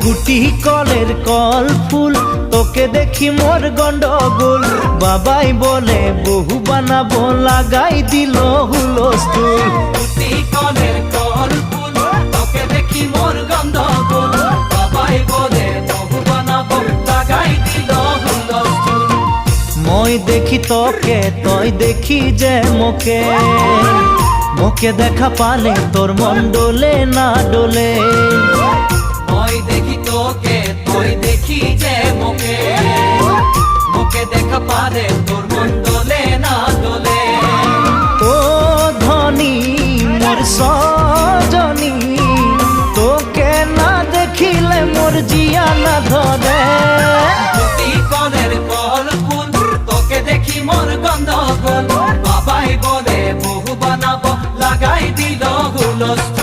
গুটি কলের কল ফুল, তোকে দেখি মোর গন্ডগোল। বাবাই বলে বহু বানাবো, লাগাই দিল হুলস্থুল। গুটি কলের কল ফুল, তোকে দেখি মোর গন্ডগোল। বাবাই বলে বহু বানাবো, লাগাই দিল হুলস্থুল। মই দেখি তোকে, তই দেখি যে মোকে, মোকে দেখা পালে তোর মন ডোলে না ডোলে। মই দেখি তোকে, তুই দেখি যে মোকে, মোকে দেখা পারে তোর মন দোলে না দোলে। ও ধনী মোর সজনী, তোকে না দেখিলে মোর জিয়া না ধরে। গুটি কলের কল ফুল, তোকে দেখি মোর গন্ডগোল। বাবাই বলে বহু বানাবো, লাগাই দিল হুলস্থুল।